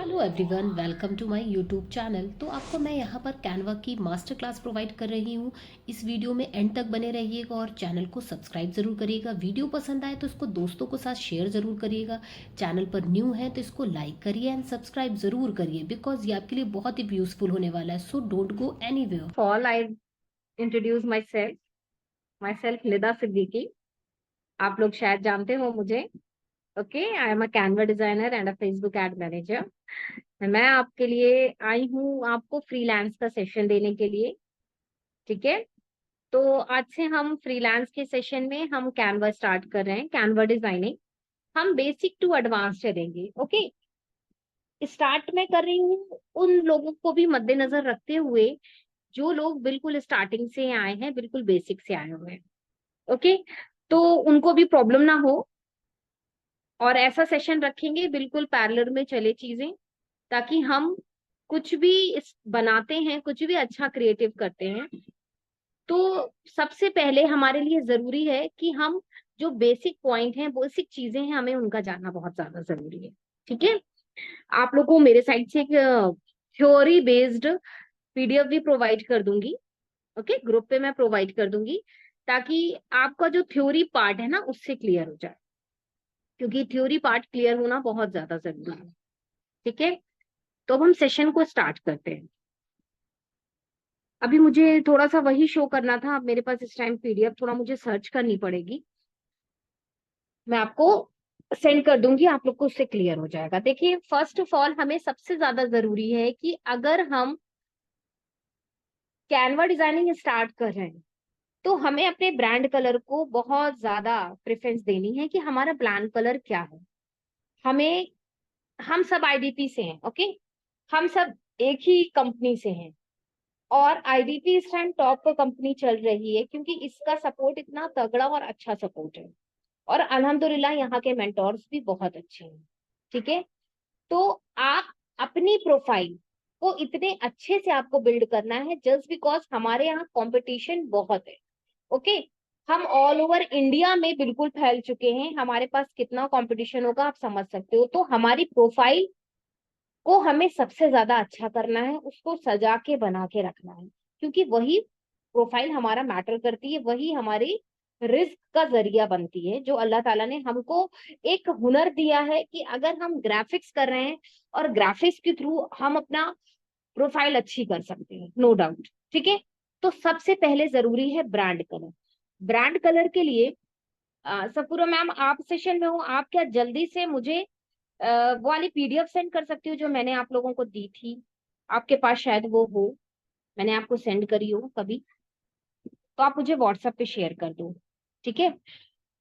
Hello everyone, welcome to my YouTube channel. तो आपको मैं यहाँ पर कैनवा की मास्टर क्लास प्रोवाइड कर रही हूँ। इस वीडियो में एंड तक बने रहिएगा और चैनल को सब्सक्राइब ज़रूर करिएगा। वीडियो पसंद आए तो इसको दोस्तों के साथ शेयर ज़रूर करिएगा। चैनल पर न्यू है तो इसको लाइक करिए एंड सब्सक्राइब ज़रूर करिए, बिकॉज ये आपके लिए बहुत ही यूज़फुल होने वाला है। So don't go anywhere. All I introduce myself Nida Siddiqui. आप लोग शायद जानते हो मुझे। Okay, I am a Canva designer and a Facebook ad manager. मैं आपके लिए आई हूँ आपको फ्रीलांस का सेशन देने के लिए। ठीक है, तो आज से हम फ्रीलांस के सेशन में हम कैनवा स्टार्ट कर रहे हैं, कैनवा डिजाइनिंग। हम बेसिक टू एडवांस चलेंगे। ओके, स्टार्ट में कर रही हूँ उन लोगों को भी मद्देनजर रखते हुए जो लोग बिल्कुल स्टार्टिंग से आए हैं, बिल्कुल बेसिक से आए हुए हैं। ओके, तो उनको भी प्रॉब्लम ना हो, और ऐसा सेशन रखेंगे बिल्कुल पैरेलल में चले चीजें, ताकि हम कुछ भी बनाते हैं, कुछ भी अच्छा क्रिएटिव करते हैं, तो सबसे पहले हमारे लिए जरूरी है कि हम जो बेसिक पॉइंट हैं, बेसिक चीजें हैं, हमें उनका जानना बहुत ज्यादा जरूरी है। ठीक है, आप लोगों को मेरे साइड से एक थ्योरी बेस्ड पीडीएफ भी प्रोवाइड कर दूंगी। ओके, ग्रुप पे मैं प्रोवाइड कर दूंगी, ताकि आपका जो थ्योरी पार्ट है ना उससे क्लियर हो जाए, क्योंकि थ्योरी पार्ट क्लियर होना बहुत ज्यादा जरूरी है। ठीक है, तो अब हम सेशन को स्टार्ट करते हैं। अभी मुझे थोड़ा सा वही शो करना था, अब मेरे पास इस टाइम पीडीएफ थोड़ा मुझे सर्च करनी पड़ेगी, मैं आपको सेंड कर दूंगी, आप लोग को उससे क्लियर हो जाएगा। देखिए, फर्स्ट ऑफ ऑल हमें सबसे ज्यादा जरूरी है कि अगर हम कैनवा डिजाइनिंग स्टार्ट कर रहे हैं तो हमें अपने ब्रांड कलर को बहुत ज्यादा प्रेफरेंस देनी है कि हमारा ब्रांड कलर क्या है। हमें, हम सब आईडीपी से हैं। ओके, हम सब एक ही कंपनी से हैं, और आईडीपी इस टाइम टॉप पर कंपनी चल रही है, क्योंकि इसका सपोर्ट इतना तगड़ा और अच्छा सपोर्ट है, और अल्हम्दुलिल्लाह यहाँ के मेंटोर्स भी बहुत अच्छे हैं। ठीक है, तो आप अपनी प्रोफाइल को इतने अच्छे से आपको बिल्ड करना है, जस्ट बिकॉज हमारे यहाँ कंपटीशन बहुत है। ओके, हम ऑल ओवर इंडिया में बिल्कुल फैल चुके हैं, हमारे पास कितना कंपटीशन होगा आप समझ सकते हो। तो हमारी प्रोफाइल को हमें सबसे ज्यादा अच्छा करना है, उसको सजा के बना के रखना है, क्योंकि वही प्रोफाइल हमारा मैटर करती है, वही हमारी रिस्क का जरिया बनती है, जो अल्लाह ताला ने हमको एक हुनर दिया है कि अगर हम ग्राफिक्स कर रहे हैं और ग्राफिक्स के थ्रू हम अपना प्रोफाइल अच्छी कर सकते हैं, नो डाउट। ठीक है, तो सबसे पहले जरूरी है ब्रांड कलर। ब्रांड कलर के लिए सफूरा मैम आप सेशन में हो, आप क्या जल्दी से मुझे वो वाली पीडीएफ सेंड कर सकती हो जो मैंने आप लोगों को दी थी? आपके पास शायद वो हो, मैंने आपको सेंड करी हो कभी, तो आप मुझे व्हाट्सएप पे शेयर कर दो। ठीक है,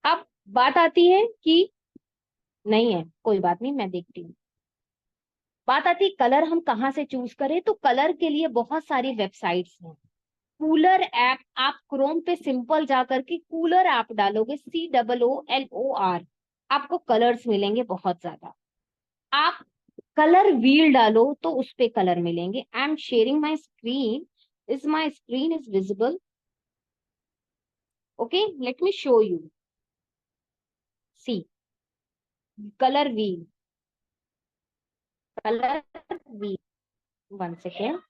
अब बात आती है कि, नहीं है कोई बात नहीं, मैं देखती हूँ। बात आती है कलर हम कहाँ से चूज करें, तो कलर के लिए बहुत सारी वेबसाइट्स हैं। कूलर ऐप, आप क्रोम पे सिंपल जा करके कूलर ऐप डालोगे, COOLOR, आपको कलर्स मिलेंगे बहुत ज्यादा। आप कलर व्हील डालो तो उस पे कलर मिलेंगे। I am sharing my screen, is my screen is visible? Okay, let me show you. See, colour wheel, colour wheel, 1 second.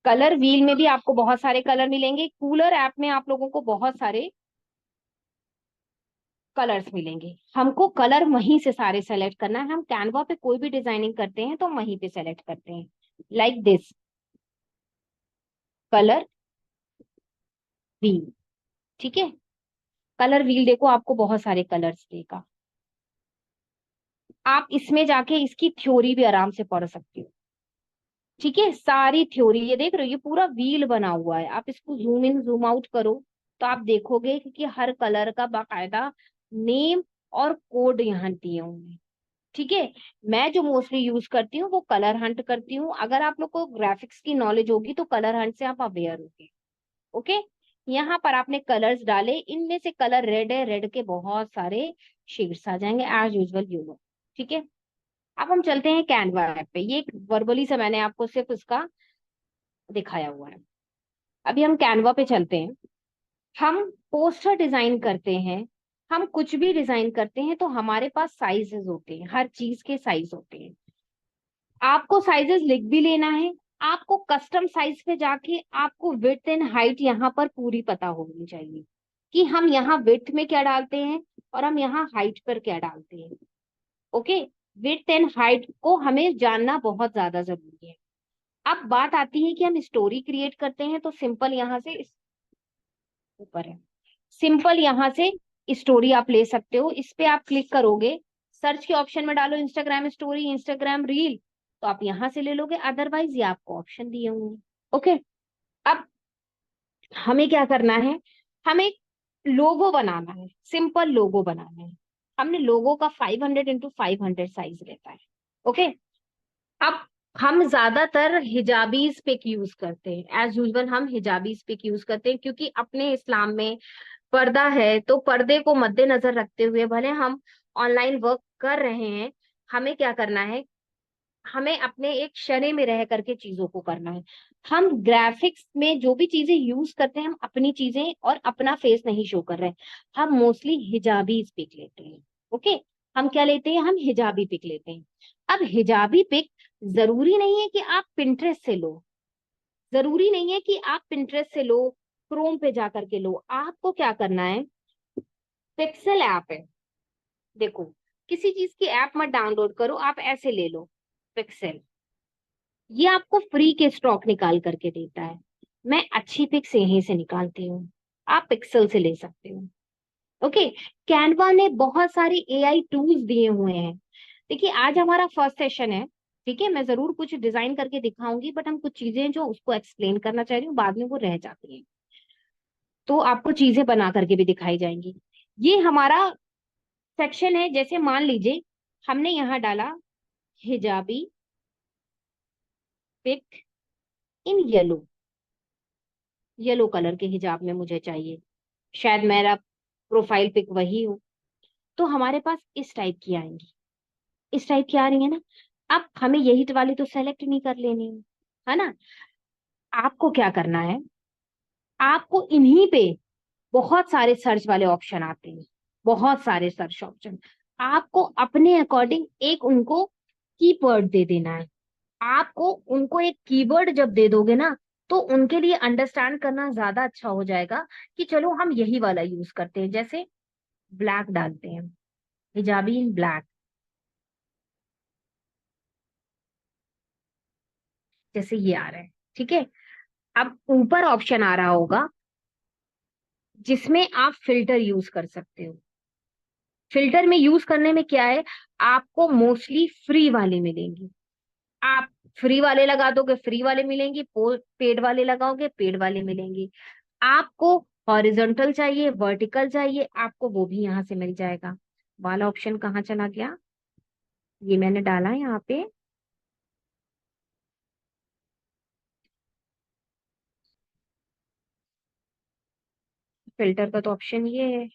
Colour wheel में भी आपको बहुत सारे कलर मिलेंगे, कूलर ऐप में आप लोगों को बहुत सारे कलर्स मिलेंगे। हमको कलर वहीं से सारे सेलेक्ट करना है। हम कैनवा पे कोई भी डिजाइनिंग करते हैं तो हम वहीं पे सेलेक्ट करते हैं, लाइक दिस, कलर व्हील। ठीक है, कलर व्हील देखो, आपको बहुत सारे कलर्स देगा। आप इसमें जाके इसकी थ्योरी भी आराम से पढ़ सकते हो। ठीक है, सारी थ्योरी, ये देख रहे हो, ये पूरा व्हील बना हुआ है। आप इसको जूम इन जूम आउट करो तो आप देखोगे कि हर कलर का बाकायदा नेम और कोड यहाँ दिए हुए हैं। ठीक है, मैं जो मोस्टली यूज करती हूँ वो कलर हंट करती हूँ। अगर आप लोग को ग्राफिक्स की नॉलेज होगी तो कलर हंट से आप अवेयर होगे। ओके, यहाँ पर आपने कलर्स डाले, इनमें से कलर रेड है, रेड के बहुत सारे शेड्स आ जाएंगे एज यूजल यूनो। ठीक है, अब हम चलते हैं कैनवा ऐप पे। ये वर्बली से मैंने आपको सिर्फ इसका दिखाया हुआ है। अभी हम कैनवा पे चलते हैं। हम पोस्टर डिजाइन करते हैं, हम कुछ भी डिजाइन करते हैं, तो हमारे पास साइजेस होते हैं, हर चीज के साइज होते हैं। आपको साइजेस लिख भी लेना है। आपको कस्टम साइज पे जाके आपको विड्थ एंड हाइट यहाँ पर पूरी पता होनी चाहिए कि हम यहाँ विड्थ में क्या डालते हैं और हम यहाँ हाइट पर क्या डालते हैं। ओके, विड्थ एंड हाइट को हमें जानना बहुत ज्यादा जरूरी है। अब बात आती है कि हम स्टोरी क्रिएट करते हैं, तो सिंपल यहाँ से ऊपर है, सिंपल यहाँ से स्टोरी आप ले सकते हो। इस पे आप क्लिक करोगे, सर्च के ऑप्शन में डालो इंस्टाग्राम स्टोरी, इंस्टाग्राम रील, तो आप यहाँ से ले लोगे, अदरवाइज ये आपको ऑप्शन दिए होंगे। ओके, अब हमें क्या करना है, हमें लोगो बनाना है, सिंपल लोगो बनाना है। हमने लोगो का 500x500 साइज लेता है। ओके, अब हम ज्यादातर हिजाबीज पिक यूज करते हैं, एज यूजल हम हिजाबीज पिक यूज करते हैं, क्योंकि अपने इस्लाम में पर्दा है, तो पर्दे को मद्देनजर रखते हुए भले हम ऑनलाइन वर्क कर रहे हैं, हमें क्या करना है, हमें अपने एक शरे में रह करके चीजों को करना है। हम ग्राफिक्स में जो भी चीजें यूज करते हैं, हम अपनी चीजें और अपना फेस नहीं शो कर रहे हैं, हम मोस्टली हिजाबी पिक लेते हैं। ओके, हम क्या लेते हैं, हम हिजाबी पिक लेते हैं। अब हिजाबी पिक जरूरी नहीं है कि आप पिंटरेस्ट से लो, जरूरी नहीं है कि आप पिंटरेस्ट से लो, क्रोम पे जा करके लो। आपको क्या करना है, पिक्सल ऐप है, देखो, किसी चीज की ऐप मत डाउनलोड करो, आप ऐसे ले लो पिक्सल, ये आपको फ्री के स्टॉक निकाल करके देता है। मैं अच्छी पिक्स यहीं से निकालती हूँ, आप पिक्सल से ले सकते हो। ओके, कैनवा ने बहुत सारे एआई टूल्स दिए हुए हैं। देखिए, आज हमारा फर्स्ट सेशन है, ठीक है, मैं जरूर कुछ डिजाइन करके दिखाऊंगी, बट हम कुछ चीजें जो उसको एक्सप्लेन करना चाह रही हूँ, बाद में वो रह जाती हैं, तो आपको चीजें बना करके भी दिखाई जाएंगी। ये हमारा सेक्शन है, जैसे मान लीजिए हमने यहाँ डाला hijabi pic in yellow, yellow colour के हिजाब में मुझे चाहिए, शायद मेरा प्रोफाइल पिक वही हो, तो हमारे पास इस टाइप की आएंगी, इस टाइप की आ रही है ना। अब हमें यही वाली तो सेलेक्ट नहीं कर लेनी है ना। आपको क्या करना है, आपको इन्हीं पे बहुत सारे सर्च वाले ऑप्शन आते हैं, बहुत सारे सर्च ऑप्शन, आपको अपने अकॉर्डिंग एक उनको कीवर्ड दे देना है। आपको उनको एक कीवर्ड जब दे दोगे ना, तो उनके लिए अंडरस्टैंड करना ज्यादा अच्छा हो जाएगा कि चलो हम यही वाला यूज करते हैं। जैसे ब्लैक डालते हैं, हिजाबी इन ब्लैक, जैसे ये आ रहा है, ठीक है। अब ऊपर ऑप्शन आ रहा होगा जिसमें आप फिल्टर यूज कर सकते हो। फिल्टर में यूज करने में क्या है, आपको मोस्टली फ्री वाले मिलेंगे, आप फ्री वाले लगा दोगे फ्री वाले मिलेंगे, पेड वाले लगाओगे पेड वाले मिलेंगे। आपको हॉरिजॉन्टल चाहिए, वर्टिकल चाहिए, आपको वो भी यहाँ से मिल जाएगा। वाला ऑप्शन कहाँ चला गया, ये मैंने डाला है यहाँ पे, फिल्टर का तो ऑप्शन ये है।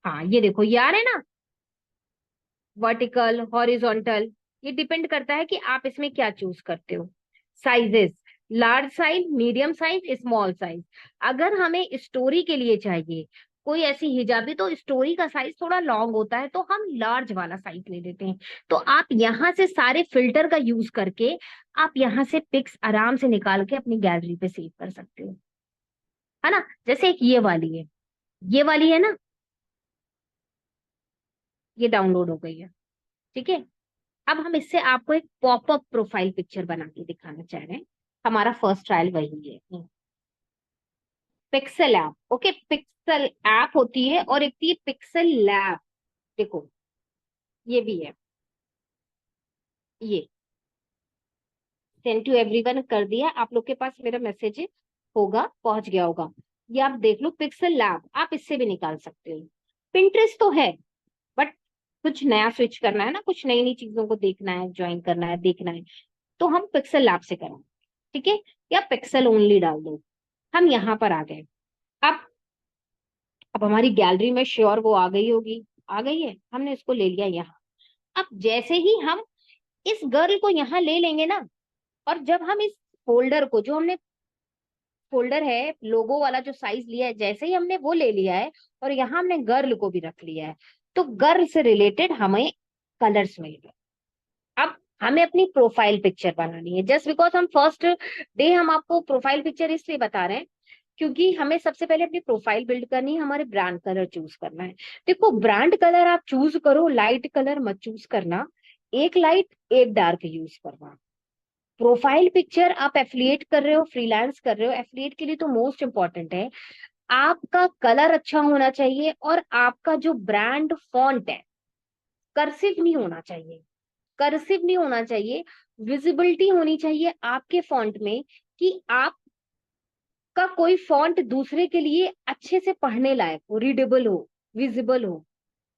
हाँ, ये देखो, ये आ रहे हैं ना, वर्टिकल हॉरिजॉन्टल, ये डिपेंड करता है कि आप इसमें क्या चूज करते हो। Sizes, large size, medium size, small size. अगर हमें स्टोरी के लिए चाहिए कोई ऐसी हिजाबी, तो स्टोरी का साइज थोड़ा लॉन्ग होता है, तो हम लार्ज वाला साइज ले लेते हैं। तो आप यहाँ से सारे फिल्टर का यूज करके आप यहाँ से पिक्स आराम से निकाल के अपनी गैलरी पे सेव कर सकते हो, है ना। जैसे एक ये वाली है, ये वाली है ना, ये डाउनलोड हो गई है, ठीक है। अब हम इससे आपको एक पॉपअप प्रोफाइल पिक्चर बना के दिखाना चाह रहे हैं, हमारा फर्स्ट ट्रायल वही है। Pixel app, okay, pixel app होती है और एक थी पिक्सल लैब, देखो ये भी है, ये सेंड टू एवरीवन कर दिया, आप लोग के पास मेरा मैसेज होगा, पहुंच गया होगा। ये आप देख लो, पिक्सल लैब, आप इससे भी निकाल सकते हो। पिंटरेस्ट तो है, बट कुछ नया स्विच करना है ना, कुछ नई नई चीजों को देखना है, ज्वाइन करना है, देखना है, तो हम पिक्सल लैब से करें, ठीक है। या पिक्सल ओनली डाल दो, हम यहाँ पर आ गए। अब अब हमारी गैलरी में श्योर वो आ गई होगी, आ गई है, हमने इसको ले लिया यहाँ। अब जैसे ही हम इस गर्ल को यहाँ ले लेंगे ना, और जब हम इस फोल्डर को जो हमने फोल्डर है, लोगो वाला जो साइज लिया है, जैसे ही हमने वो ले लिया है और यहाँ हमने गर्ल को भी रख लिया है, तो गर्ल से रिलेटेड हमें कलर्स मिल गए। अब हमें अपनी प्रोफाइल पिक्चर बनानी है। जस्ट बिकॉज हम फर्स्ट डे हम आपको प्रोफाइल पिक्चर इसलिए बता रहे हैं क्योंकि हमें सबसे पहले अपनी प्रोफाइल बिल्ड करनी है, हमारे ब्रांड कलर चूज करना है। देखो, ब्रांड कलर आप चूज करो, लाइट कलर मत चूज करना, एक लाइट एक डार्क यूज करना। प्रोफाइल पिक्चर आप एफिलिएट कर रहे हो, फ्रीलांस कर रहे हो, एफिलिएट के लिए तो मोस्ट इंपॉर्टेंट है आपका कलर अच्छा होना चाहिए और आपका जो ब्रांड फॉन्ट है कर्सिव नहीं होना चाहिए, कर्सिव नहीं होना चाहिए। विजिबिलिटी होनी चाहिए आपके फॉन्ट में कि आपका कोई फॉन्ट दूसरे के लिए अच्छे से पढ़ने लायक हो, रीडेबल हो, विजिबल हो।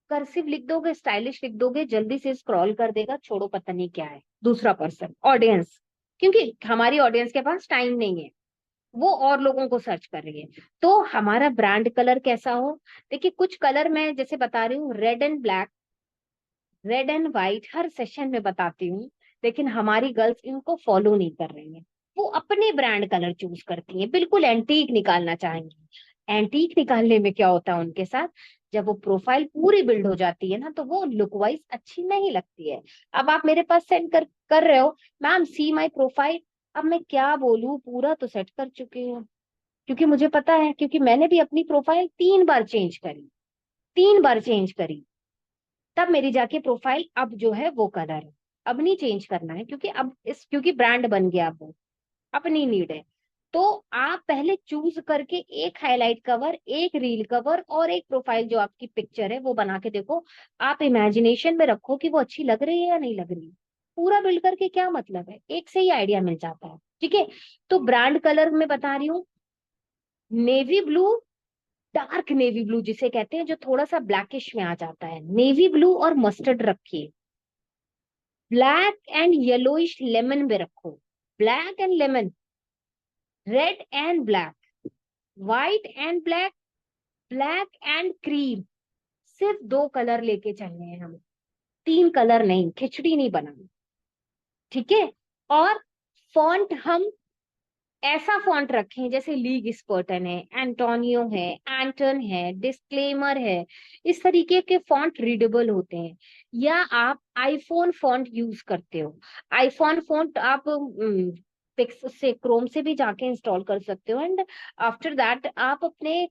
कर्सिव लिख दोगे, स्टाइलिश लिख दोगे, जल्दी से स्क्रॉल कर देगा, छोड़ो पता नहीं क्या है दूसरा पर्सन, ऑडियंस, क्योंकि हमारी ऑडियंस के पास टाइम नहीं है, वो और लोगों को सर्च कर रही है। तो हमारा ब्रांड कलर कैसा हो, देखिए कुछ कलर मैं जैसे बता रही हूँ, red and black, red and white her session में बताती हूँ, लेकिन हमारी गर्ल्स इनको फॉलो नहीं कर रही हैं। वो अपने ब्रांड कलर चूज करती हैं, बिल्कुल एंटीक निकालना चाहेंगी। एंटीक निकालने में क्या होता है उनके साथ, जब वो प्रोफाइल पूरी बिल्ड हो जाती है ना, तो वो लुक वाइज अच्छी नहीं लगती है। अब आप मेरे पास सेंड कर रहे हो, मैम सी माई प्रोफाइल, अब मैं क्या बोलूं, पूरा तो सेट कर चुकी हूँ, क्योंकि मुझे पता है, क्योंकि मैंने भी अपनी प्रोफाइल 3 बार चेंज करी, 3 बार चेंज करी, तब मेरी जाके प्रोफाइल अब जो है वो कलर है। अब नहीं चेंज करना है, क्योंकि अब क्योंकि ब्रांड बन गया, अब वो अपनी नीड है। तो आप पहले चूज करके एक हाईलाइट कवर, एक रील कवर और एक प्रोफाइल जो आपकी पिक्चर है वो बना के देखो। आप इमेजिनेशन में रखो कि वो अच्छी लग रही है या नहीं लग रही है। पूरा बिल्ड करके क्या मतलब है, एक से ही आइडिया मिल जाता है। ठीक है, तो ब्रांड कलर में बता रही हूँ, navy blue, dark navy blue जिसे कहते हैं, जो थोड़ा सा ब्लैकिश में आ जाता है, नेवी ब्लू और मस्टर्ड रखिए। ब्लैक एंड येलोइश लेमन में रखो, black and lemon, red and black, white and black, black and cream. सिर्फ 2 कलर लेके चलने हैं हमें, 3 कलर नहीं, खिचड़ी नहीं बनानी। ठीक है, और फॉन्ट हम ऐसा फॉन्ट रखें जैसे लीग स्पर्टन है, एंटोनियो है, एंटन है, डिस्क्लेमर है। इस तरीके के फॉन्ट रीडेबल होते हैं। या आप आईफोन फॉन्ट यूज करते हो, आईफोन फॉन्ट आप पिक्स से, क्रोम से भी जाके इंस्टॉल कर सकते हो। एंड आफ्टर दैट आप अपने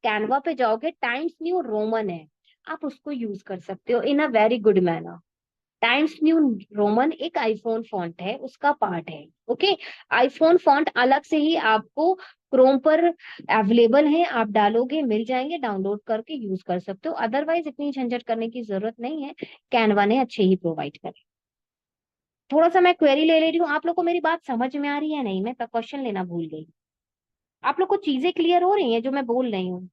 कैनवा पे जाओगे, टाइम्स न्यू रोमन है, आप उसको यूज कर सकते हो in a very good manner. Times New Roman एक आईफोन फॉन्ट है, उसका पार्ट है। ओके, आईफोन फॉन्ट अलग से ही आपको क्रोम पर अवेलेबल है, आप डालोगे मिल जाएंगे, डाउनलोड करके यूज कर सकते हो। अदरवाइज इतनी झंझट करने की जरूरत नहीं है, कैनवा ने अच्छे ही प्रोवाइड करे। थोड़ा सा मैं क्वेरी ले रही हूँ, आप लोग को मेरी बात समझ में आ रही है नहीं, मैं क्वेश्चन लेना भूल गई। आप लोग को चीजें क्लियर हो रही हैं जो मैं बोल रही हूँ,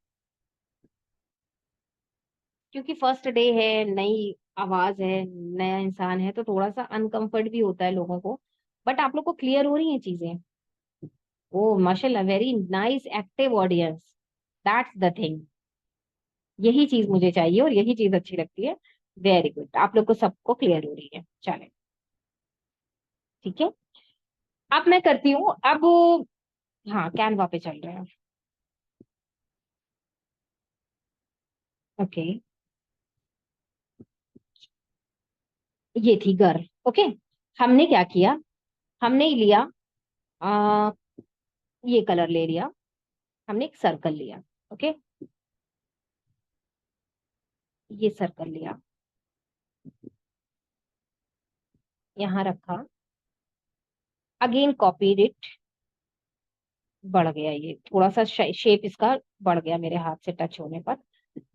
क्योंकि फर्स्ट डे है, नई आवाज है, नया इंसान है, तो थोड़ा सा अनकंफर्ट भी होता है लोगों को। बट आप लोग को क्लियर हो रही हैं चीजें? ओ माशाल्लाह, very nice active audience, that's the thing. यही चीज मुझे चाहिए और यही चीज अच्छी लगती है। वेरी गुड, आप लोग को सबको क्लियर हो रही है, चले ठीक है। अब मैं करती हूँ, अब हाँ कैनवा पे चल रहे हैं। ओके, ये थी गर्ल। ओके, हमने क्या किया, हमने लिया आ, ये कलर ले लिया, हमने एक सर्कल लिया। ओके, ये सर्कल लिया, यहाँ रखा, अगेन कॉपीड इट, बढ़ गया, ये थोड़ा सा शेप इसका बढ़ गया मेरे हाथ से टच होने पर।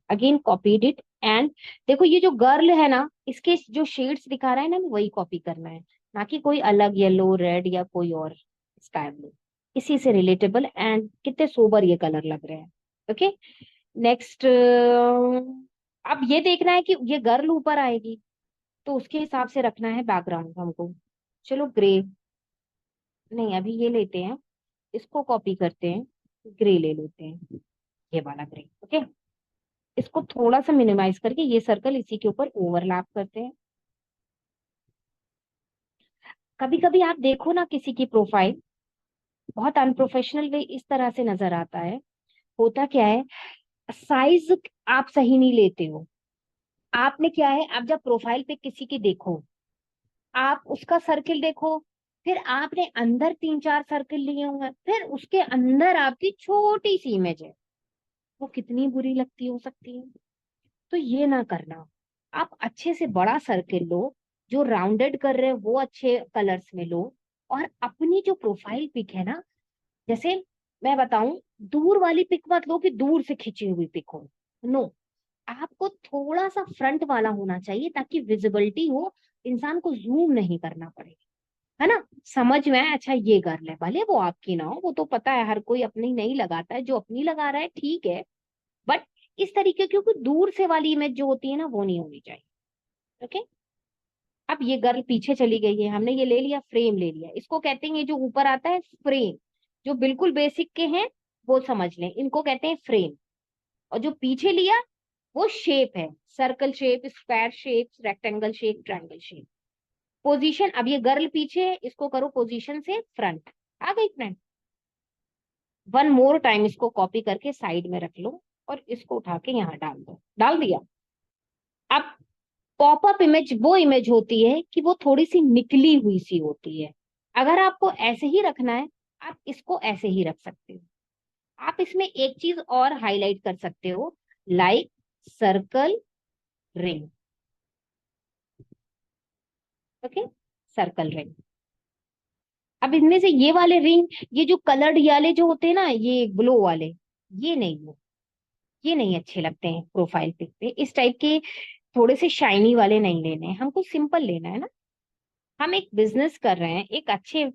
अगेन कॉपीड इट एंड देखो, ये जो गर्ल है ना, इसके जो शेड्स दिखा रहा है ना, वही कॉपी करना है, ना कि कोई अलग येलो रेड या कोई और स्काई ब्लू। इसी से रिलेटेबल एंड कितने सोबर ये कलर लग रहे हैं। ओके, नेक्स्ट, अब ये देखना है कि ये गर्ल ऊपर आएगी, तो उसके हिसाब से रखना है बैकग्राउंड हमको। चलो ग्रे, नहीं अभी ये लेते हैं, इसको कॉपी करते हैं, ग्रे ले लेते हैं, ये वाला ग्रे। ओके, इसको थोड़ा सा मिनिमाइज करके ये सर्कल इसी के ऊपर ओवरलैप करते हैं। कभी कभी आप देखो ना किसी की प्रोफाइल, बहुत अनप्रोफेशनल वे इस तरह से नजर आता है। होता क्या है, साइज आप सही नहीं लेते हो। आपने क्या है, आप जब प्रोफाइल पे किसी की देखो, आप उसका सर्किल देखो, फिर आपने अंदर 3-4 सर्किल लिए हुए हैं, फिर उसके अंदर आपकी छोटी सी इमेज है, वो कितनी बुरी लगती हो सकती है। तो ये ना करना, आप अच्छे से बड़ा सर्किल लो, जो राउंडेड कर रहे हैं वो अच्छे कलर्स में लो। और अपनी जो प्रोफाइल पिक है ना, जैसे मैं बताऊं, दूर वाली पिक मत लो कि दूर से खींची हुई पिक हो। नो, आपको थोड़ा सा फ्रंट वाला होना चाहिए ताकि विजिबिलिटी हो, इंसान को जूम नहीं करना पड़े, है ना। समझ में आया? अच्छा, ये कर ले, भले वो आपकी ना हो, वो तो पता है हर कोई अपनी नहीं लगाता है, जो अपनी लगा रहा है ठीक है, बट इस तरीके, क्योंकि दूर से वाली इमेज जो होती है ना, वो नहीं होनी चाहिए। ओके। अब ये गर्ल पीछे चली गई है, हमने ये ले लिया, फ्रेम ले लिया, इसको कहते हैं, ये जो ऊपर आता है फ्रेम, जो बिल्कुल बेसिक के हैं वो समझ लें, इनको कहते हैं फ्रेम। और जो पीछे लिया वो शेप है, circle shape, square shape, rectangle shape, triangle shape. Position, अब ये गर्ल पीछे है, इसको करो पोजीशन से फ्रंट। आ गई फ्रंट। वन मोर टाइम इसको कॉपी करके साइड में रख लो, और इसको उठा के यहाँ डाल दो, डाल दिया। अब पॉपअप इमेज वो इमेज होती है कि वो थोड़ी सी निकली हुई सी होती है। अगर आपको ऐसे ही रखना है, आप इसको ऐसे ही रख सकते हो। आप इसमें एक चीज और हाईलाइट कर सकते हो, like circle ring. Okay, circle ring. अब इनमें से ये वाले रिंग, ये जो कलर्ड वाले जो होते हैं ना, ये ग्लो वाले, ये नहीं हो, ये नहीं अच्छे लगते हैं प्रोफाइल पिक पे। इस टाइप के थोड़े से शाइनी वाले नहीं लेने हैं, हमको सिंपल लेना है ना। हम एक बिजनेस कर रहे हैं, एक अच्छे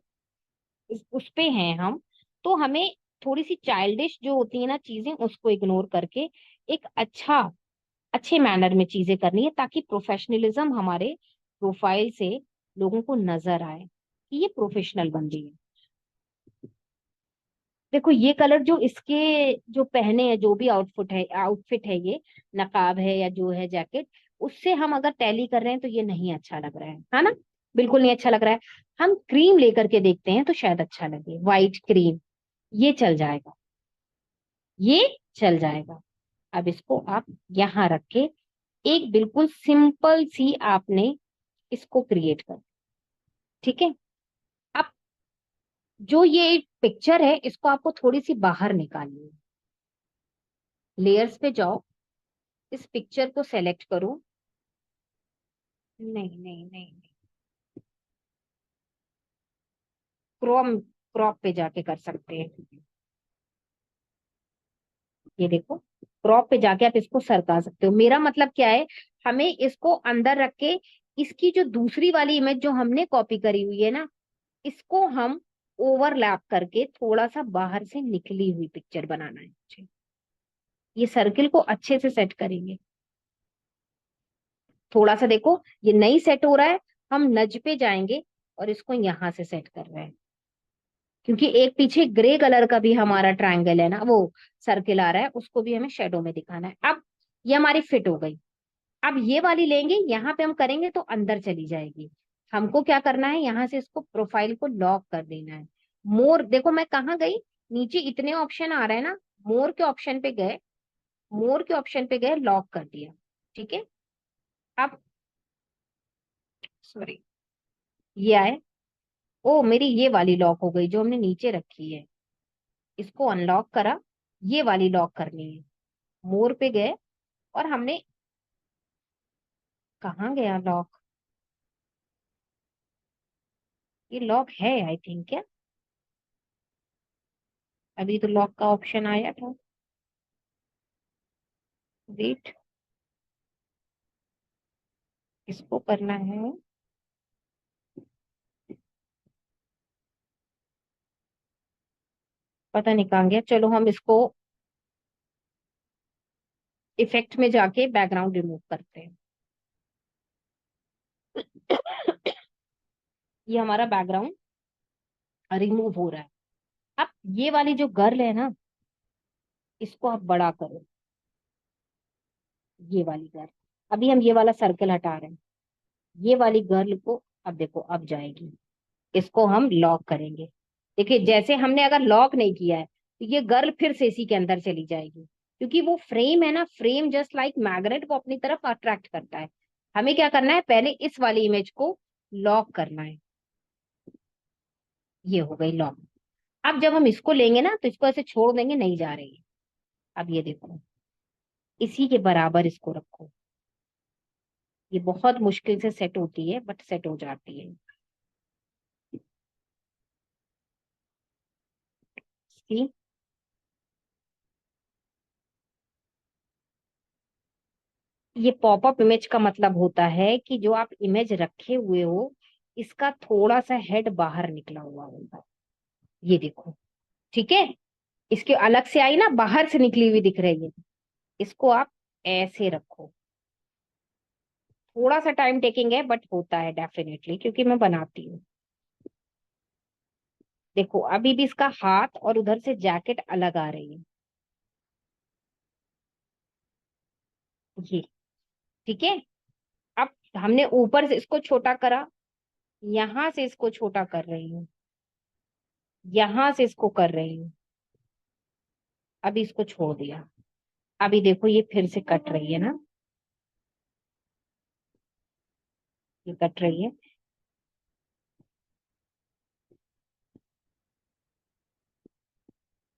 उस पे हैं हम, तो हमें थोड़ी सी चाइल्डिश जो होती है ना चीजें, उसको इग्नोर करके एक अच्छे मैनर में चीजें करनी है, ताकि प्रोफेशनलिज्म हमारे प्रोफाइल से लोगों को नजर आए कि ये प्रोफेशनल बंदी है। देखो ये कलर जो इसके जो पहने हैं, जो भी आउटफिट है, ये नकाब है या जो है जैकेट, उससे हम अगर टैली कर रहे हैं तो ये नहीं अच्छा लग रहा है ना, बिल्कुल नहीं अच्छा लग रहा है। हम क्रीम लेकर के देखते हैं तो शायद अच्छा लगे, व्हाइट क्रीम, ये चल जाएगा, ये चल जाएगा। अब इसको आप यहाँ रख के एक बिल्कुल सिंपल सी आपने इसको क्रिएट कर, ठीक है। अब जो ये पिक्चर है, इसको आपको थोड़ी सी बाहर निकालनी है। लेयर्स पे जाओ, इस पिक्चर को सेलेक्ट करो। नहीं नहीं नहीं, क्रोम क्रॉप पे जाके कर सकते हैं। ये देखो, क्रॉप पे जाके आप इसको सरका सकते हो। मेरा मतलब क्या है, हमें इसको अंदर रख के, इसकी जो दूसरी वाली इमेज जो हमने कॉपी करी हुई है ना, इसको हम ओवरलैप करके थोड़ा सा बाहर से निकली हुई पिक्चर बनाना है मुझे। ये सर्किल को अच्छे से सेट करेंगे। थोड़ा सा देखो, ये नहीं सेट हो रहा है, हम नज पे जाएंगे और इसको यहां से सेट कर रहे हैं, क्योंकि एक पीछे ग्रे कलर का भी हमारा ट्रायंगल है ना, वो सर्किल आ रहा है, उसको भी हमें शेडो में दिखाना है। अब ये हमारी फिट हो गई। अब ये वाली लेंगे, यहाँ पे हम करेंगे तो अंदर चली जाएगी। हमको क्या करना है, यहाँ से इसको प्रोफाइल को लॉक कर देना है। मोर, देखो मैं कहाँ गई, नीचे इतने ऑप्शन आ रहे हैं ना, मोर के ऑप्शन पे गए, मोर के ऑप्शन पे गए, लॉक कर दिया, ठीक है। अब सॉरी, ये आए, ओ मेरी ये वाली लॉक हो गई जो हमने नीचे रखी है, इसको अनलॉक करा, ये वाली लॉक करनी है। मोर पे गए और हमने, कहाँ गया लॉक, ये लॉक है आई थिंक, क्या अभी तो लॉक का ऑप्शन आया था, वेट, इसको करना है, पता नहीं कहाँ गया। चलो हम इसको इफेक्ट में जाके बैकग्राउंड रिमूव करते हैं। ये हमारा बैकग्राउंड रिमूव हो रहा है। अब ये वाली जो गर्ल है ना, इसको आप बड़ा करो, ये वाली गर्ल, अभी हम ये वाला सर्कल हटा रहे हैं, ये वाली गर्ल को अब देखो अब जाएगी, इसको हम लॉक करेंगे, देखिए जैसे हमने अगर लॉक नहीं किया है तो ये गर्ल फिर से इसी के अंदर चली जाएगी, क्योंकि वो फ्रेम है ना, फ्रेम जस्ट लाइक मैग्नेट वो अपनी तरफ अट्रैक्ट करता है। हमें क्या करना है, पहले इस वाली इमेज को लॉक करना है। ये हो गई लॉक। अब जब हम इसको लेंगे ना तो इसको ऐसे छोड़ देंगे, नहीं जा रही है। अब ये देखो, इसी के बराबर इसको रखो। ये बहुत मुश्किल से सेट होती है बट सेट हो जाती है। सी, ये पॉपअप इमेज का मतलब होता है कि जो आप इमेज रखे हुए हो इसका थोड़ा सा हेड बाहर निकला हुआ होगा। ये देखो, ठीक है। इसके अलग से आई ना, बाहर से निकली हुई दिख रही है। इसको आप ऐसे रखो। थोड़ा सा टाइम टेकिंग है बट होता है डेफिनेटली, क्योंकि मैं बनाती हूँ। देखो अभी भी इसका हाथ और उधर से जैकेट अलग आ रही है। ये ठीक है। अब हमने ऊपर से इसको छोटा करा, यहां से इसको छोटा कर रही हूँ, यहां से इसको कर रही हूँ। अभी इसको छोड़ दिया। अभी देखो ये फिर से कट रही है ना, ये कट रही है।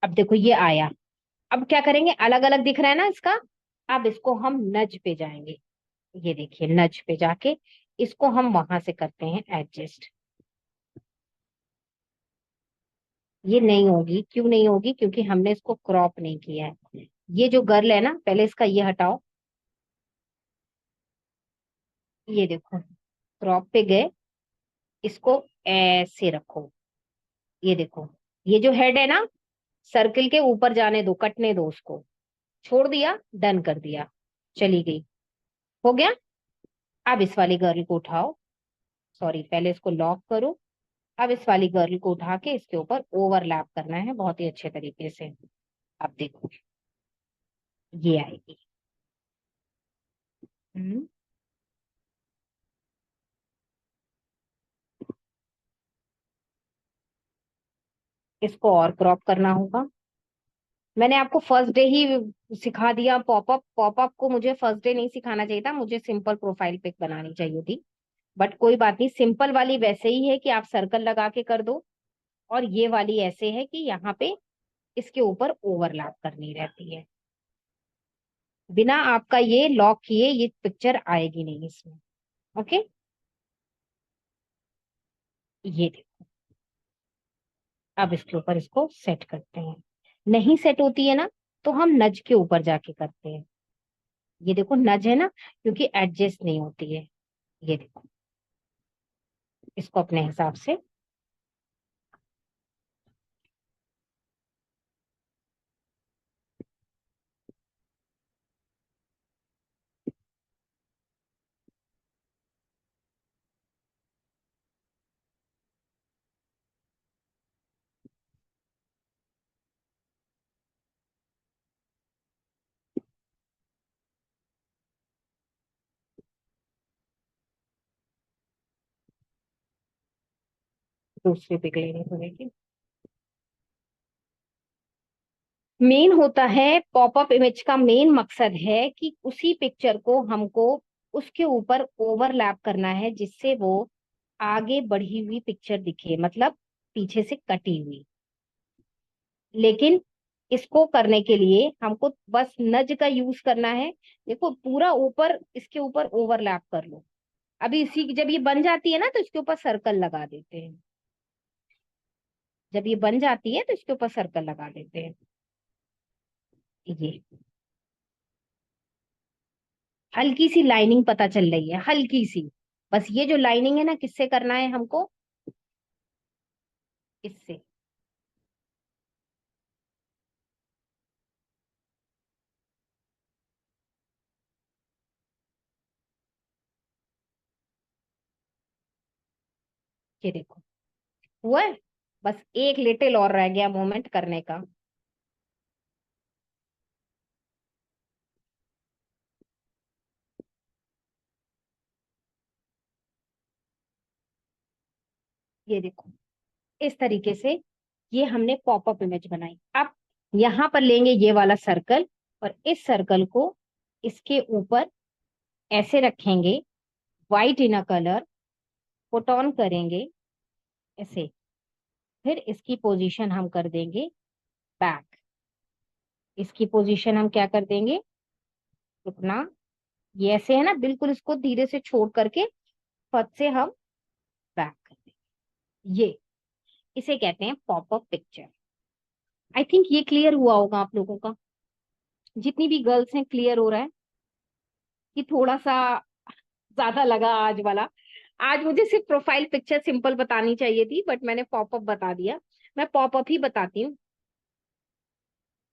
अब देखो ये आया। अब क्या करेंगे, अलग अलग दिख रहा है ना इसका। अब इसको हम नज पे जाएंगे। ये देखिए नज पे जाके इसको हम वहां से करते हैं एडजस्ट। ये नहीं होगी, क्यों नहीं होगी, क्योंकि हमने इसको क्रॉप नहीं किया है। ये जो गर्ल है ना, पहले इसका ये हटाओ। ये देखो, क्रॉप पे गए, इसको ऐसे रखो। ये देखो, ये जो हेड है ना, सर्किल के ऊपर जाने दो, कटने दो उसको। छोड़ दिया, डन कर दिया, चली गई। हो गया। अब इस वाली गर्ल को उठाओ। सॉरी, पहले इसको लॉक करो। अब इस वाली गर्ल को उठा के इसके ऊपर ओवरलैप करना है बहुत ही अच्छे तरीके से। अब देखो ये आएगी। हम्म, इसको और क्रॉप करना होगा। मैंने आपको फर्स्ट डे ही सिखा दिया पॉपअप। पॉपअप को मुझे फर्स्ट डे नहीं सिखाना चाहिए था, मुझे सिंपल प्रोफाइल पिक बनानी चाहिए थी। बट कोई बात नहीं, सिंपल वाली वैसे ही है कि आप सर्कल लगा के कर दो, और ये वाली ऐसे है कि यहाँ पे इसके ऊपर ओवरलैप करनी रहती है। बिना आपका ये लॉक किए ये पिक्चर आएगी नहीं इसमें। ओके, ये देखो। अब इसके ऊपर इसको सेट करते हैं। नहीं सेट होती है ना, तो हम नज के ऊपर जाके करते हैं। ये देखो नज है ना, क्योंकि एडजस्ट नहीं होती है। ये देखो, इसको अपने हिसाब से। दूसरी पिक लेनी पड़ेगी। मेन होता है पॉपअप इमेज का मेन मकसद है कि उसी पिक्चर को हमको उसके ऊपर ओवरलैप करना है, जिससे वो आगे बढ़ी हुई पिक्चर दिखे, मतलब पीछे से कटी हुई। लेकिन इसको करने के लिए हमको बस नज का यूज करना है। देखो पूरा ऊपर इसके ऊपर ओवरलैप कर लो। अभी इसी जब ये बन जाती है ना तो इसके ऊपर सर्कल लगा देते हैं। जब ये बन जाती है तो इसके ऊपर सर्कल लगा देते हैं। ये हल्की सी लाइनिंग पता चल रही है, हल्की सी। बस ये जो लाइनिंग है ना, किससे करना है हमको, इससे। ये देखो, हुआ है। बस एक लिटिल और रह गया मोमेंट करने का। ये देखो, इस तरीके से ये हमने पॉपअप इमेज बनाई। अब यहाँ पर लेंगे ये वाला सर्कल और इस सर्कल को इसके ऊपर ऐसे रखेंगे, white in a colour, put on करेंगे ऐसे। फिर इसकी पोजीशन हम कर देंगे बैक। इसकी पोजीशन हम क्या कर देंगे, रुकना, ये ऐसे है ना, बिल्कुल इसको धीरे से छोड़ करके फट से हम बैक कर देंगे। ये इसे कहते हैं पॉपअप पिक्चर। आई थिंक ये क्लियर हुआ होगा आप लोगों का, जितनी भी गर्ल्स हैं क्लियर हो रहा है कि थोड़ा सा ज्यादा लगा आज वाला। आज मुझे सिर्फ प्रोफाइल पिक्चर सिंपल बतानी चाहिए थी, बट मैंने पॉपअप बता दिया। मैं पॉपअप ही बताती हूँ।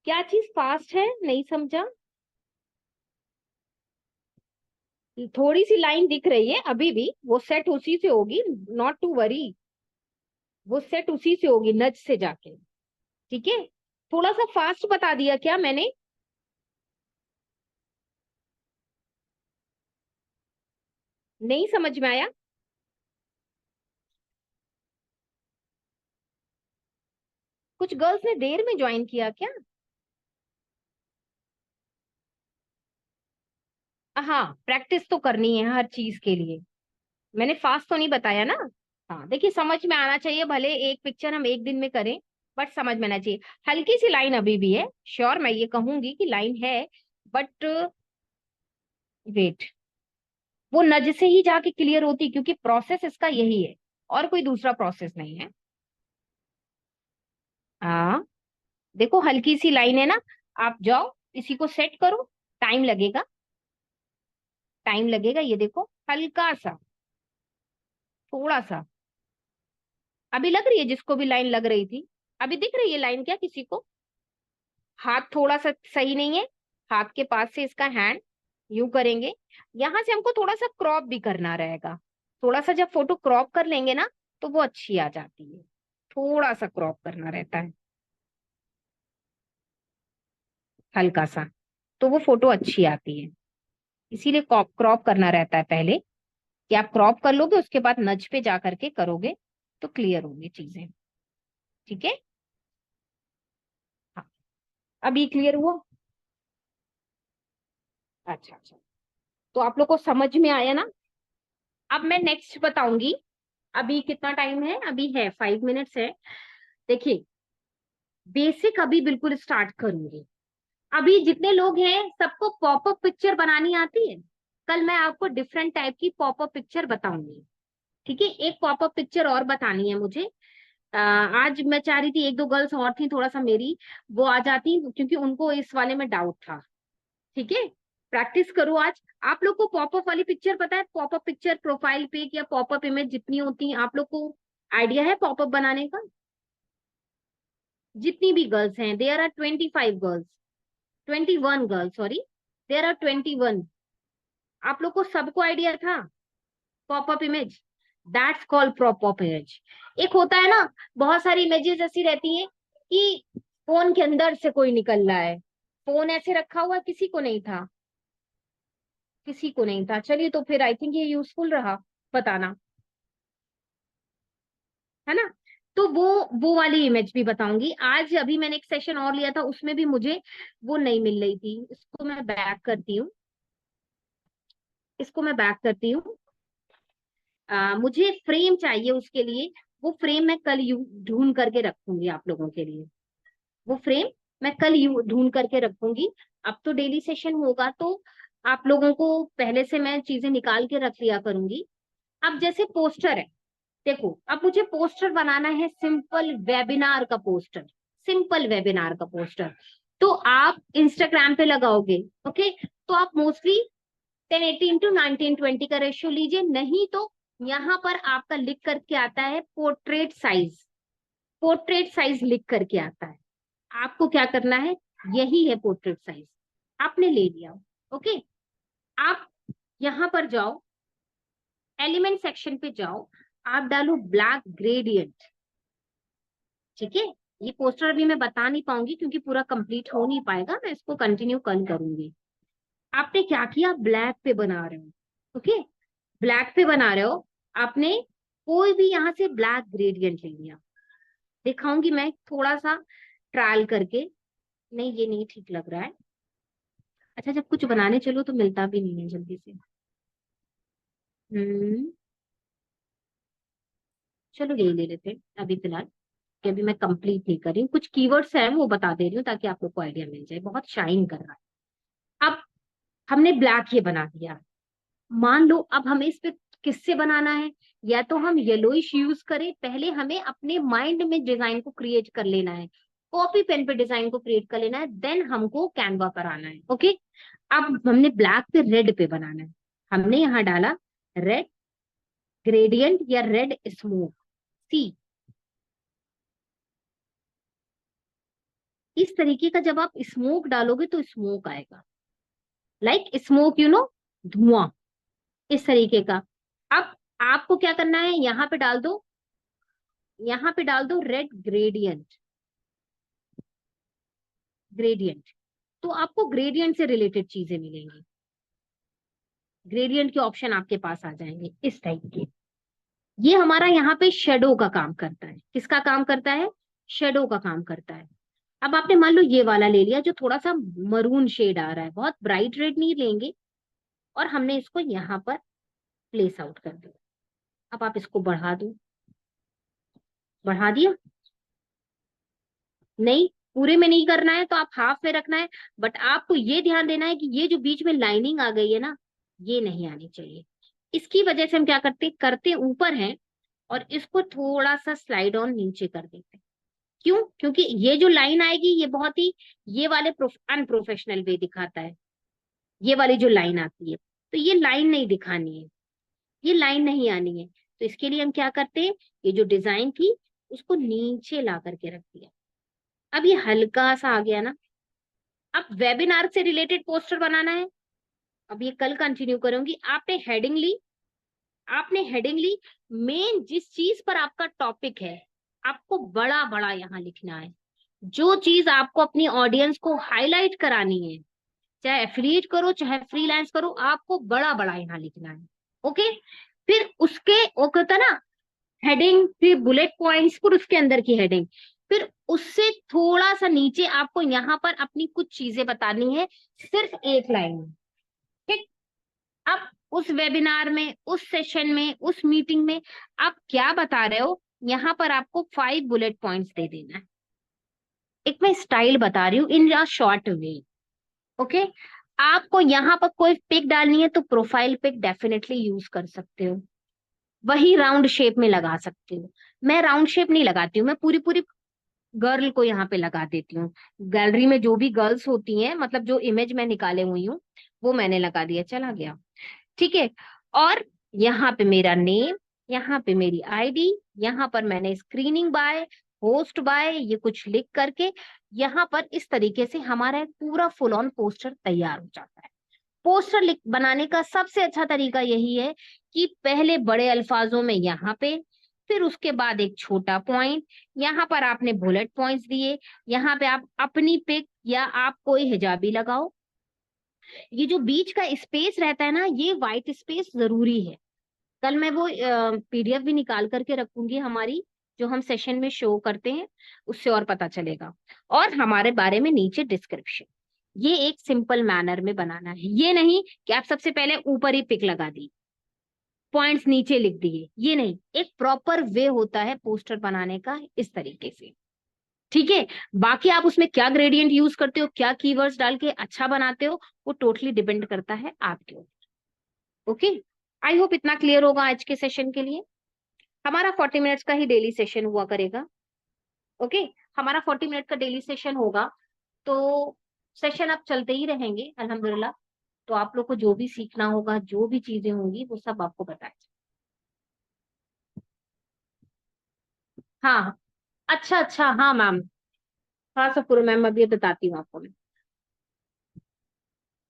क्या चीज फास्ट है, नहीं समझा? थोड़ी सी लाइन दिख रही है अभी भी, वो सेट उसी से होगी, नॉट टू वरी, वो सेट उसी से होगी नज से जाके। ठीक है, थोड़ा सा फास्ट बता दिया क्या मैंने? नहीं समझ में आया? कुछ गर्ल्स ने देर में ज्वाइन किया क्या? हाँ, प्रैक्टिस तो करनी है हर चीज के लिए। मैंने फास्ट तो नहीं बताया ना। हाँ देखिए, समझ में आना चाहिए, भले एक पिक्चर हम एक दिन में करें, बट समझ में आना चाहिए। हल्की सी लाइन अभी भी है, श्योर मैं ये कहूंगी कि लाइन है, बट वेट, वो नज से ही जाके क्लियर होती, क्योंकि प्रोसेस इसका यही है, और कोई दूसरा प्रोसेस नहीं है। हाँ देखो, हल्की सी लाइन है ना, आप जाओ इसी को सेट करो, टाइम लगेगा, टाइम लगेगा। ये देखो हल्का सा, थोड़ा सा, अभी लग रही है जिसको भी लाइन लग रही थी, अभी दिख रही है लाइन क्या किसी को? हाथ थोड़ा सा सही नहीं है, हाथ के पास से इसका हैंड यूं करेंगे। यहां से हमको थोड़ा सा क्रॉप भी करना रहेगा, थोड़ा सा जब फोटो क्रॉप कर लेंगे ना तो वो अच्छी आ जाती है। थोड़ा सा क्रॉप करना रहता है, हल्का सा, तो वो फोटो अच्छी आती है। इसीलिए क्रॉप करना रहता है पहले, कि आप क्रॉप कर लोगे उसके बाद नच पे जा करके करोगे तो क्लियर होंगी चीजें। ठीक है, हाँ, अब ये क्लियर हुआ? अच्छा अच्छा, तो आप लोग को समझ में आया ना? अब मैं नेक्स्ट बताऊंगी। अभी कितना टाइम है? अभी है 5 मिनट्स है। देखिए, बेसिक अभी बिल्कुल स्टार्ट करूंगी। अभी जितने लोग हैं सबको पॉपअप पिक्चर बनानी आती है? कल मैं आपको डिफरेंट टाइप की पॉपअप पिक्चर बताऊंगी। ठीक है, एक पॉपअप पिक्चर और बतानी है मुझे। आज मैं चाह रही थी एक दो गर्ल्स और थी, थोड़ा सा मेरी वो आ जाती, क्योंकि उनको इस वाले में डाउट था। ठीक है, प्रैक्टिस करो आज। आप लोग को पॉपअप वाली पिक्चर पता है? पॉपअप पिक्चर, प्रोफाइल पिक या पॉपअप इमेज जितनी होती है, आप लोग को आइडिया है पॉपअप बनाने का? जितनी भी गर्ल्स हैं, there are 25 girls, 21 girls, sorry, there are 21। आप लोग को सबको आइडिया था popup image? That's called popup image. एक होता है ना, बहुत सारी इमेजेस ऐसी रहती हैं कि फोन के अंदर से कोई निकल रहा है, फोन ऐसे रखा हुआ किसी को नहीं था, किसी को नहीं था। चलिए, तो फिर आई थिंक ये यूजफुल रहा बताना, है ना? तो वो वाली इमेज भी बताऊंगी आज। अभी मैंने एक सेशन और लिया था, उसमें भी मुझे वो नहीं मिल रही थी। इसको मैं बैक करती हूँ, इसको मैं बैक करती हूँ। मुझे फ्रेम चाहिए उसके लिए, वो फ्रेम मैं कल यू ढूंढ करके रखूंगी आप लोगों के लिए। वो फ्रेम मैं कल यू ढूंढ करके रखूंगी। अब तो डेली सेशन होगा, तो आप लोगों को पहले से मैं चीजें निकाल के रख लिया करूंगी। अब जैसे पोस्टर है, देखो अब मुझे पोस्टर बनाना है, सिंपल वेबिनार का पोस्टर, सिंपल वेबिनार का पोस्टर। तो आप इंस्टाग्राम पे लगाओगे, ओके, तो आप मोस्टली 1080x1920 का रेशियो लीजिए, नहीं तो यहाँ पर आपका लिख करके आता है पोर्ट्रेट साइज, पोर्ट्रेट साइज लिख करके आता है। आपको क्या करना है, यही है पोर्ट्रेट साइज, आपने ले लिया, ओके। आप यहाँ पर जाओ, एलिमेंट सेक्शन पे जाओ, आप डालो ब्लैक ग्रेडियंट। ठीक है, ये पोस्टर अभी मैं बता नहीं पाऊंगी क्योंकि पूरा कंप्लीट हो नहीं पाएगा, मैं इसको कंटिन्यू कल करूंगी। आपने क्या किया, ब्लैक पे बना रहे हो, ओके, ब्लैक पे बना रहे हो। आपने कोई भी यहाँ से ब्लैक ग्रेडियंट ले लिया, दिखाऊंगी मैं थोड़ा सा ट्रायल करके। नहीं ये नहीं ठीक लग रहा है। अच्छा जब कुछ बनाने चलो तो मिलता भी नहीं है जल्दी से। हम्म, चलो यही ले लेते हैं अभी फिलहाल, कि अभी मैं कंप्लीट नहीं कर रही हूँ। कुछ कीवर्ड्स हैं वो बता दे रही हूँ ताकि आप लोग को आइडिया मिल जाए। बहुत शाइन कर रहा है। अब हमने ब्लैक ये बना दिया। मान लो अब हमें इस पे किससे बनाना है, या तो हम येलोइश यूज करें। पहले हमें अपने माइंड में डिजाइन को क्रिएट कर लेना है, कॉपी पेन पे डिजाइन को क्रिएट कर लेना है, देन हमको कैनवा पर आना है। ओके, अब हमने ब्लैक पे रेड पे बनाना है। हमने यहाँ डाला रेड ग्रेडियंट या रेड स्मोक। सी, इस तरीके का जब आप स्मोक डालोगे तो स्मोक आएगा, लाइक स्मोक, धुआं, इस तरीके का। अब आपको क्या करना है, यहाँ पे डाल दो, यहाँ पे डाल दो रेड ग्रेडियंट। ग्रेडियंट, तो आपको ग्रेडियंट से रिलेटेड चीजें मिलेंगी। ग्रेडियंट के ऑप्शन आपके पास आ जाएंगे इस टाइप के। ये हमारा यहाँ पे शेडो का काम करता है। किसका काम करता है? शेडो का काम करता है। अब आपने मान लो ये वाला ले लिया जो थोड़ा सा मरून शेड आ रहा है, बहुत ब्राइट रेड नहीं लेंगे, और हमने इसको यहाँ पर प्लेस आउट कर दिया। अब आप इसको बढ़ा दो, बढ़ा दिया। नहीं, पूरे में नहीं करना है तो आप हाफ में रखना है, बट आपको ये ध्यान देना है कि ये जो बीच में लाइनिंग आ गई है ना, ये नहीं आनी चाहिए। इसकी वजह से हम क्या करते करते ऊपर हैं, और इसको थोड़ा सा स्लाइड ऑन नीचे कर देते हैं। क्यों? क्योंकि ये जो लाइन आएगी ये बहुत ही, ये वाले अनप्रोफेशनल वे दिखाता है। ये वाली जो लाइन आती है, तो ये लाइन नहीं दिखानी है, ये लाइन नहीं आनी है। तो इसके लिए हम क्या करते हैं, ये जो डिजाइन थी उसको नीचे ला करके रख दिया। अब ये हल्का सा आ गया ना। अब वेबिनार से रिलेटेड पोस्टर बनाना है, अब ये कल कंटिन्यू करूंगी। आपने हेडिंग ली, मेन जिस चीज पर आपका टॉपिक है आपको बड़ा बड़ा यहाँ लिखना है। जो चीज आपको अपनी ऑडियंस को हाईलाइट करानी है, चाहे एफिलिएट करो चाहे फ्रीलांस करो, आपको बड़ा बड़ा यहाँ लिखना है। ओके, फिर उसके वो कहता ना, हेडिंग, फिर बुलेट पॉइंट्स, फिर उसके अंदर की हेडिंग, फिर उससे थोड़ा सा नीचे आपको यहाँ पर अपनी कुछ चीजें बतानी है, सिर्फ एक लाइन में। ठीक, अब उस वेबिनार में, उस सेशन में, उस मीटिंग में आप क्या बता रहे हो, यहाँ पर आपको 5 बुलेट पॉइंट्स दे देना है। एक मैं स्टाइल बता रही हूँ इन अ शॉर्ट वे। ओके, आपको यहाँ पर कोई पिक डालनी है तो प्रोफाइल पिक डेफिनेटली यूज कर सकते हो, वही राउंड शेप में लगा सकते हो। मैं राउंड शेप नहीं लगाती हूँ, मैं पूरी पूरी गर्ल को यहाँ पे लगा देती हूँ। गैलरी में जो भी गर्ल्स होती हैं, मतलब जो इमेज मैं निकाले हुई हूँ वो मैंने लगा दिया, चला गया। ठीक है, और यहाँ पे मेरा नेम, यहाँ पे मेरी आईडी, यहाँ पर मैंने स्क्रीनिंग बाय, होस्ट बाय, ये कुछ लिख करके यहाँ पर इस तरीके से हमारा एक पूरा फुल ऑन पोस्टर तैयार हो जाता है। पोस्टर लिख बनाने का सबसे अच्छा तरीका यही है कि पहले बड़े अल्फाजों में यहाँ पे, फिर उसके बाद एक छोटा पॉइंट, यहाँ पर आपने बुलेट पॉइंट्स दिए, यहाँ पे आप अपनी पिक या आप कोई हिजाबी लगाओ। ये जो बीच का स्पेस रहता है ना, ये व्हाइट स्पेस जरूरी है। कल मैं वो पीडीएफ भी निकाल करके रखूंगी हमारी, जो हम सेशन में शो करते हैं, उससे और पता चलेगा। और हमारे बारे में नीचे डिस्क्रिप्शन, ये एक सिंपल मैनर में बनाना है। ये नहीं कि आप सबसे पहले ऊपर ही पिक लगा दी, पॉइंट्स नीचे लिख दिए, ये नहीं। एक प्रॉपर वे होता है पोस्टर बनाने का, इस तरीके से। ठीक है, बाकी आप उसमें क्या ग्रेडियंट यूज करते हो, क्या कीवर्ड्स डाल के अच्छा बनाते हो, वो टोटली डिपेंड करता है आपके ऊपर। ओके, आई होप इतना क्लियर होगा आज के सेशन के लिए। हमारा 40 मिनट्स का ही डेली सेशन हुआ करेगा। ओके, हमारा 40 मिनट का डेली सेशन होगा, तो सेशन अब चलते ही रहेंगे अल्हम्दुलिल्लाह। तो आप लोग को जो भी सीखना होगा, जो भी चीजें होंगी, वो सब आपको बताएं। हाँ, अच्छा अच्छा, हाँ मैम, हाँ सफुर मैम, अभी बताती हूँ आपको मैं।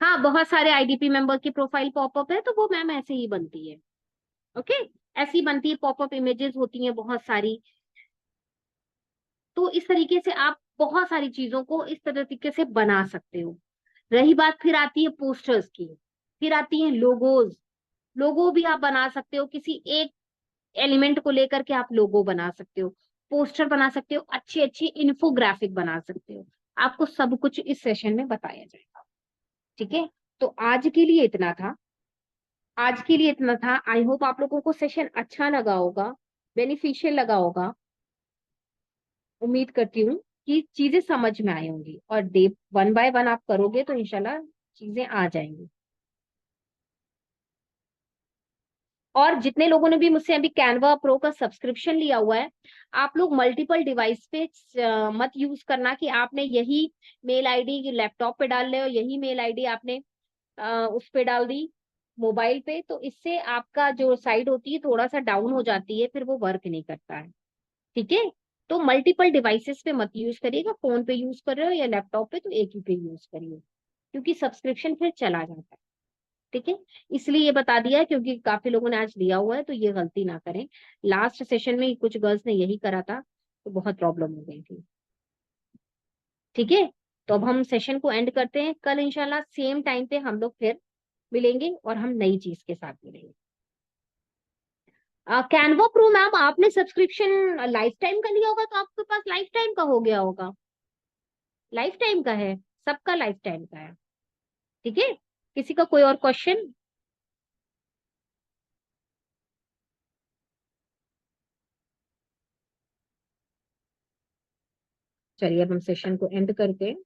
हाँ, बहुत सारे आईडीपी मेंबर की प्रोफाइल पॉपअप है, तो वो मैम ऐसे ही बनती है। ओके, ऐसी बनती है, पॉपअप इमेजेस होती हैं बहुत सारी। तो इस तरीके से आप बहुत सारी चीजों को इस तरीके से बना सकते हो। रही बात, फिर आती है पोस्टर्स की, फिर आती है लोगोज। लोगो भी आप बना सकते हो, किसी एक एलिमेंट को लेकर के आप लोगो बना सकते हो। पोस्टर बना सकते हो, अच्छी अच्छी इन्फोग्राफिक बना सकते हो। आपको सब कुछ इस सेशन में बताया जाएगा। ठीक है, तो आज के लिए इतना था। आई होप आप लोगों को सेशन अच्छा लगा होगा, बेनिफिशियल लगा होगा। उम्मीद करती हूँ कि चीजें समझ में आई होंगी, और डे 1 बाय 1 आप करोगे तो इंशाल्लाह चीजें आ जाएंगी। और जितने लोगों ने भी मुझसे अभी कैनवा प्रो का सब्सक्रिप्शन लिया हुआ है, आप लोग मल्टीपल डिवाइस पे मत यूज करना कि आपने यही मेल आईडी लैपटॉप पे डाल रहे हो, यही मेल आईडी आपने उस पे डाल दी मोबाइल पे, तो इससे आपका जो साइट होती है थोड़ा सा डाउन हो जाती है, फिर वो वर्क नहीं करता है। ठीक है, तो मल्टीपल डिवाइसेस पे मत यूज करिएगा। फोन पे यूज कर रहे हो या लैपटॉप पे, तो एक ही पे यूज करिए, क्योंकि सब्सक्रिप्शन फिर चला जाता है। ठीक है, इसलिए ये बता दिया है, क्योंकि काफी लोगों ने आज लिया हुआ है, तो ये गलती ना करें। लास्ट सेशन में कुछ गर्ल्स ने यही करा था, तो बहुत प्रॉब्लम हो गई थी। ठीक है, तो अब हम सेशन को एंड करते हैं। कल इंशाल्लाह सेम टाइम पे हम लोग फिर मिलेंगे और हम नई चीज के साथ मिलेंगे। कैनवा प्रो मैम, आपने सब्सक्रिप्शन लाइफ टाइम का लिया होगा, तो आपके पास लाइफ टाइम का हो गया होगा। लाइफ टाइम का है, सबका लाइफ टाइम का है। ठीक है, किसी का कोई और क्वेश्चन? चलिए अब हम सेशन को एंड करते हैं।